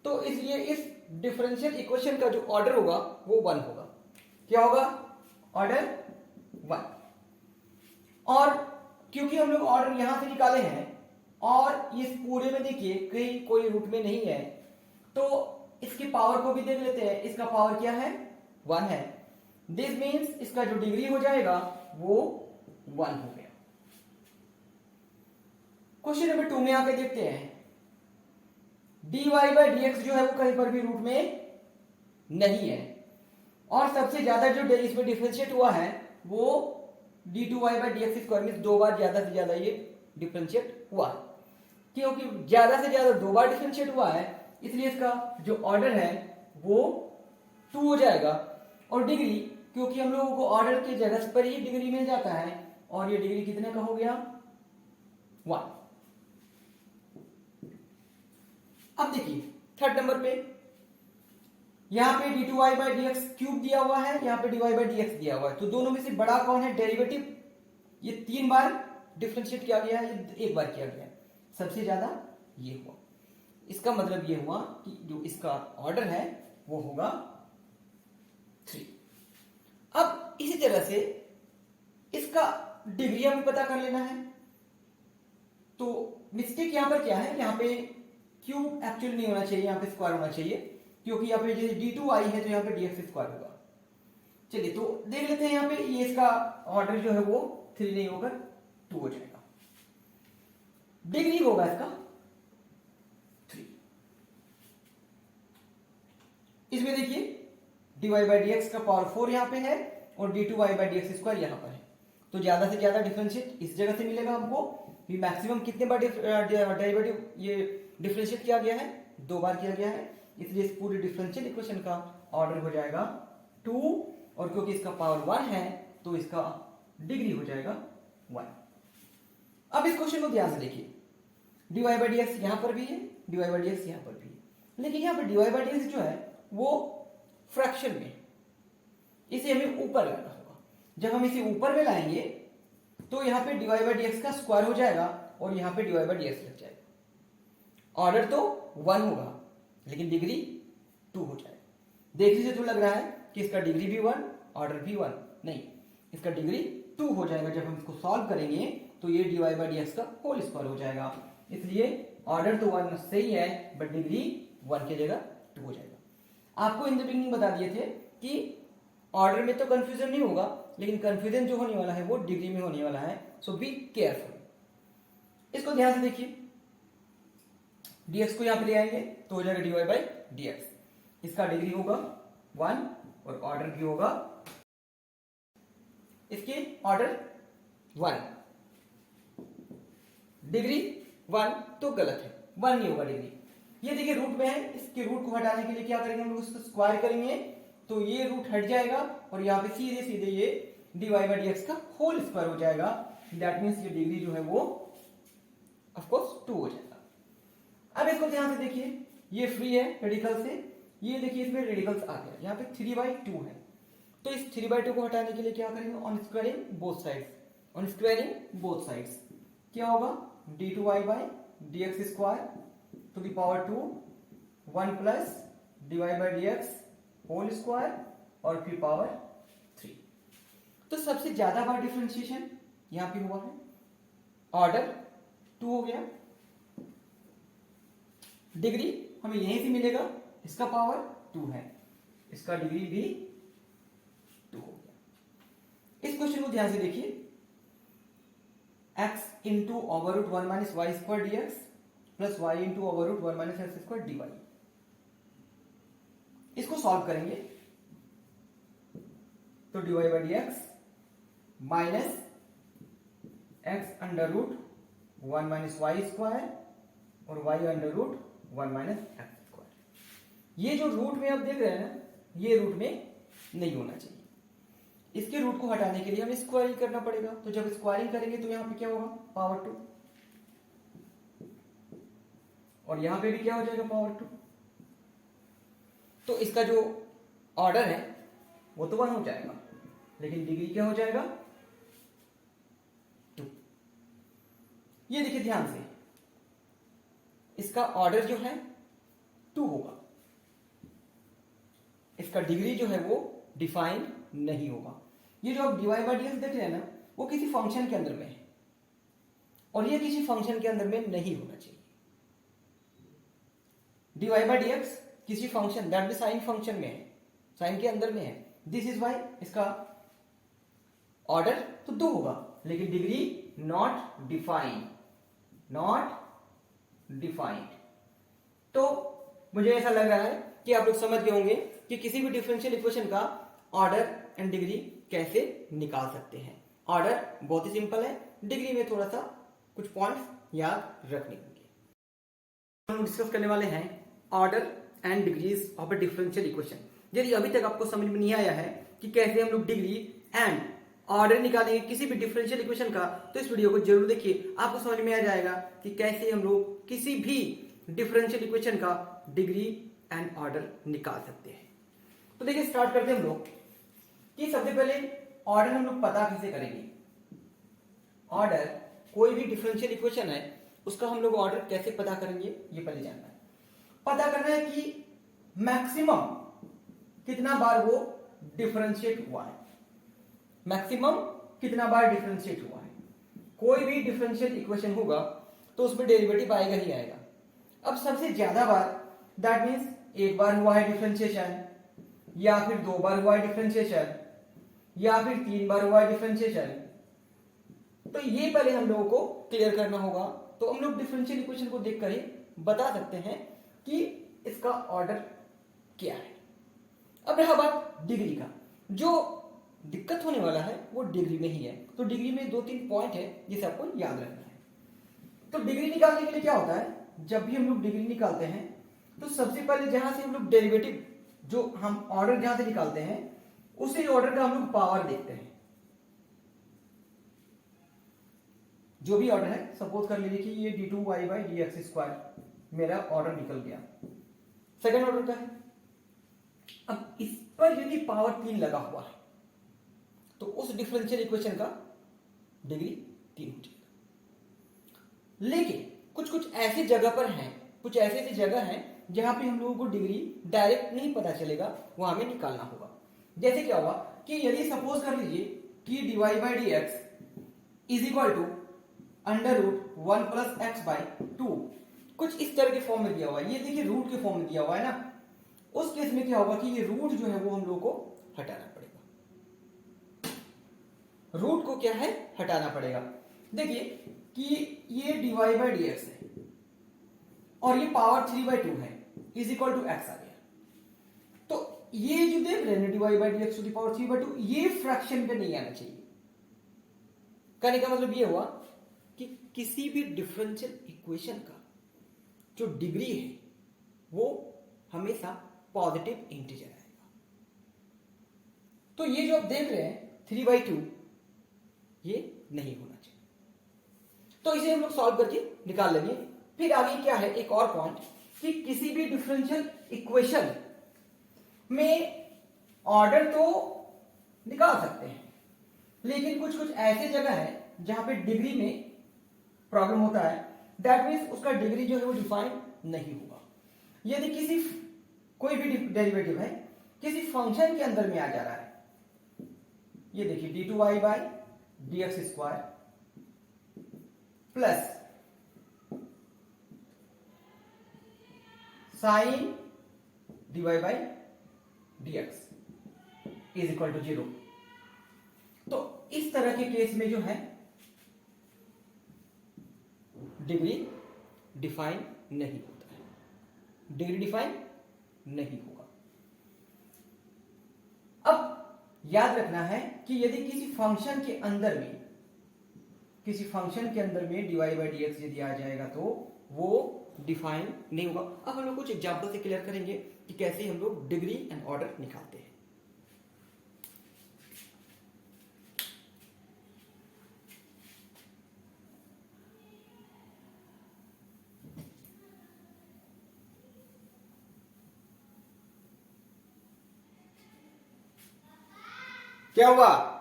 तो इसलिए इस डिफरेंशियल इक्वेशन का जो ऑर्डर होगा वो 1 होगा। क्या होगा? ऑर्डर 1। और क्योंकि हम लोग ऑर्डर यहां से निकाले हैं और इस पूरे में देखिए कहीं कोई रूट में नहीं है, तो इसकी पावर को भी देख लेते हैं। इसका पावर क्या है? 1 है। दिस मीन्स इसका जो डिग्री हो जाएगा वो 1 हो गया। क्वेश्चन नंबर 2 में आके देखते हैं। dy बाई dx जो है वो कहीं पर भी रूट में नहीं है, और सबसे ज्यादा जो इसमें डिफरेंशिएट हुआ है वो d2y by dx square means 2 बार ज्यादा से ज्यादा ये डिफरेंशिएट हुआ है। क्योंकि ज्यादा से ज्यादा 2 बार डिफरेंशिएट हुआ है, इसलिए इसका जो ऑर्डर है वो 2 हो जाएगा। और डिग्री, क्योंकि हम लोगों को ऑर्डर की जगह पर ही डिग्री मिल जाता है, और ये डिग्री कितने का हो गया? 1। अब देखिए थर्ड नंबर पे, यहां पे d2y बाई dx क्यूब दिया हुआ है, यहां पे dy बाई dx दिया हुआ है, तो दोनों में से बड़ा कौन है? डेरिवेटिव। ये 3 बार डिफरेंशिएट किया गया है, ये 1 बार किया गया है, सबसे ज्यादा ये हुआ। इसका मतलब ये हुआ कि जो इसका ऑर्डर है वो होगा 3। अब इसी तरह से इसका डिग्री हमें पता कर लेना है। तो मिस्टेक यहां पर क्या है? यहां पे क्यूब एक्चुअली नहीं होना चाहिए, यहां पे स्क्वायर होना चाहिए, क्योंकि यहाँ पे जैसे d2y है तो यहाँ पे dx स्क्वायर होगा। चलिए तो देख लेते हैं, यहाँ पे ये इसका ऑर्डर जो है वो 3 नहीं होकर 2 हो जाएगा। डिग्री होगा इसका 3। इसमें देखिए dy बाई dx का पावर 4 यहाँ पे है और d2y बाई dx स्क्वायर यहाँ पर है, तो ज्यादा से ज्यादा डिफरेंशिएट इस जगह से मिलेगा हमको। भी मैक्सिमम कितने बार डेरिवेटिव ये डिफरेंशिएट किया गया है? 2 बार किया गया है, इसलिए इस पूरी डिफरेंशियल इक्वेशन का ऑर्डर हो जाएगा 2, और क्योंकि इसका पावर 1 है तो इसका डिग्री हो जाएगा 1। अब इस क्वेश्चन को ध्यान से देखिए, dy बाई dx यहां पर भी है, dy बाई dx यहां पर भी है, लेकिन यहां पर dy बाई dx जो है वो फ्रैक्शन में, इसे हमें ऊपर लाना होगा। जब हम इसे ऊपर में लाएंगे तो यहां पे dy बाई dx का स्क्वायर हो जाएगा और यहां पे dy बाई dx लग जाएगा। ऑर्डर तो 1 होगा लेकिन डिग्री 2 हो जाएगा। देखने से तो लग रहा है कि इसका डिग्री भी 1, ऑर्डर भी 1, नहीं, इसका डिग्री 2 हो जाएगा। जब हम इसको सॉल्व करेंगे तो ये dy बाई dx का होल स्क्वायर हो जाएगा, इसलिए ऑर्डर तो 1 सही है बट डिग्री 1 की जगह 2 हो जाएगा। आपको इन द बिगिनिंग बता दिए थे कि ऑर्डर में तो कंफ्यूजन नहीं होगा, लेकिन कंफ्यूजन जो होने वाला है वो डिग्री में होने वाला है, सो बी केयरफुल। इसको ध्यान से देखिए, dx को यहां पे ले आएंगे तो हो जाएगा dy बाई dx, इसका डिग्री होगा 1 और ऑर्डर भी होगा इसके ऑर्डर 1। डिग्री 1 तो गलत है, 1 नहीं होगा डिग्री। ये देखिए रूट में है, इसके रूट को हटाने के लिए क्या करेंगे हम लोग? उसको स्क्वायर करेंगे तो ये रूट हट जाएगा और यहाँ पे सीधे सीधे ये dy बाई dx का होल स्क्वायर हो जाएगा। दैट मीन्स ये डिग्री जो है वो ऑफ कोर्स 2 हो जाएगा। अब इसको ध्यान से देखिए, ये फ्री है रेडिकल से, ये देखिए इसमें रेडिकल्स आ गया, यहाँ पे 3/2 है, तो इस 3/2 को हटाने के लिए क्या करेंगे? On squaring both sides, on squaring both sides क्या होगा? d2y by dx square to the power 2 1 plus dy by dx whole square और फिर पावर 3। तो सबसे ज्यादा बार डिफरेंशिएशन यहां पे हुआ है, ऑर्डर 2 हो गया, डिग्री हमें यहीं से मिलेगा, इसका पावर 2 है, इसका डिग्री भी 2 हो गया। इस क्वेश्चन को ध्यान से देखिए, x into over root 1 minus Y square D X plus Y into over root 1 minus X square D Y, इसको सॉल्व करेंगे तो dy by D X minus X under root 1 minus Y square और y under root 1 minus X square. ये जो root में आप देख रहे हैं ना, ये रूट में नहीं होना चाहिए, इसके रूट को हटाने के लिए हमें स्क्वायरिंग करना पड़ेगा। तो जब स्क्वायरिंग करेंगे तो यहां पे क्या होगा? पावर 2, और यहां पे भी क्या हो जाएगा? पावर 2। तो इसका जो ऑर्डर है वो तो 1 हो जाएगा, लेकिन डिग्री क्या हो जाएगा? 2। ये देखिए ध्यान से, इसका ऑर्डर जो है 2 होगा। इसका डिग्री जो है वो डिफाइन नहीं होगा। ये जो आप dy बाई डी एक्स देख रहे हैं ना, वो किसी फंक्शन के अंदर में है और ये किसी फंक्शन के अंदर में नहीं होना चाहिए। dy बाई डी एक्स किसी फंक्शन दैट भी साइन फंक्शन में है, साइन के अंदर में है। दिस इज वाई इसका ऑर्डर तो 2 होगा, लेकिन degree not defined, not defined. तो मुझे ऐसा लग रहा है कि आप लोग समझ गए होंगे कि किसी भी डिफरेंशियल इक्वेशन का ऑर्डर एंड डिग्री कैसे निकाल सकते हैं। ऑर्डर बहुत ही सिंपल है, डिग्री में थोड़ा सा कुछ पॉइंट्स याद रखने होंगे। हम डिस्कस करने वाले हैं order and degrees of a differential equation. यदि अभी तक आपको समझ में नहीं आया है कि कैसे हम लोग डिग्री एंड ऑर्डर निकालेंगे किसी भी डिफरेंशियल इक्वेशन का, तो इस वीडियो को जरूर देखिए, आपको समझ में आ जाएगा कि कैसे हम लोग किसी भी डिफरेंशियल इक्वेशन का डिग्री एंड ऑर्डर निकाल सकते हैं। तो देखिए स्टार्ट करते हैं हम लोग कि सबसे पहले ऑर्डर हम लोग पता कैसे करेंगे। ऑर्डर कोई भी डिफरेंशियल इक्वेशन है उसका हम लोग ऑर्डर कैसे पता करेंगे, ये पहले जानना है। पता करना है कि मैक्सिमम कितना बार वो डिफरेंशिएट हुआ है, मैक्सिमम कितना बार डिफरेंशिएट हुआ है। कोई भी डिफरेंशियल इक्वेशन होगा तो उसमें डेरिवेटिव आएगा ही आएगा। अब सबसे ज्यादा बार दैट मीन्स एक बार हुआ है डिफरेंशिएशन, या फिर 2 बार हुआ है डिफरेंशिएशन, या फिर 3 बार हुआ है डिफरेंशिएशन। तो ये पहले हम लोगों को क्लियर करना होगा। तो हम लोग डिफरेंशियल इक्वेशन को देखकर ही बता सकते हैं कि इसका ऑर्डर क्या है। अब रहा बात डिग्री का, जो दिक्कत होने वाला है वो डिग्री में ही है। तो डिग्री में 2-3 पॉइंट है जिसे आपको याद रखना है। तो डिग्री निकालने के लिए क्या होता है, जब भी हम लोग डिग्री निकालते हैं तो सबसे पहले जहां से हम लोग डेरिवेटिव, जो हम ऑर्डर जहां से निकालते हैं उसी ऑर्डर का हम लोग पावर देखते हैं। जो भी ऑर्डर है, सपोज कर लीजिए कि ये d2y by D X square मेरा ऑर्डर निकल गया, सेकेंड ऑर्डर का है। अब इस पर यदि पावर 3 लगा हुआ है तो उस डिफरेंशियल इक्वेशन का डिग्री 3 हो जाएगा। लेकिन कुछ कुछ ऐसी जगह पर हैं, कुछ ऐसी ऐसी जगह हैं जहां पे हम लोगों को डिग्री डायरेक्ट नहीं पता चलेगा, वहां हमें निकालना होगा। जैसे क्या होगा कि यदि सपोज कर लीजिए कि dy by D X is equal to under root 1 plus X by 2, कुछ इस तरह के फॉर्म में दिया हुआ है। ये देखिए रूट के फॉर्म में दिया हुआ है ना, उस केस में क्या होगा कि ये रूट जो है वो हम लोग को हटाना पड़ेगा। रूट को क्या है, हटाना पड़ेगा। देखिए कि ये dy बाई डी एक्स है और ये पावर 3/2 है, इज इक्वल टू एक्स आ गया। तो ये जो देख रहे हैं dy by D X to the power 3/2, ये फ्रैक्शन पे नहीं आना चाहिए। कहने का मतलब ये हुआ कि किसी भी डिफरेंशियल इक्वेशन का जो डिग्री है वो हमेशा पॉजिटिव इंटीजर आएगा। तो ये जो आप देख रहे हैं 3/2, ये नहीं होना चाहिए। तो इसे हम लोग सॉल्व करके निकाल लेंगे। फिर आगे क्या है, एक और पॉइंट कि किसी भी डिफरेंशियल इक्वेशन में ऑर्डर तो निकाल सकते हैं, लेकिन कुछ कुछ ऐसे जगह है जहां पे डिग्री में प्रॉब्लम होता है। दैट मीन्स उसका डिग्री जो है वो डिफाइन नहीं होगा। यदि किसी कोई भी डेरिवेटिव है किसी फंक्शन के अंदर में आ जा रहा है, ये देखिए d2y by D X square plus sine dy by D X is equal to 0। तो इस तरह के केस में जो है डिग्री डिफाइन नहीं होता है, डिग्री डिफाइन नहीं होगा। अब याद रखना है कि यदि किसी फंक्शन के अंदर में dy बाई डी एक्स यदि आ जाएगा तो वो डिफाइन नहीं होगा। अब हम लोग कुछ एग्जांपल से क्लियर करेंगे कि कैसे हम लोग डिग्री एंड ऑर्डर निकालते हैं। क्या हुआ?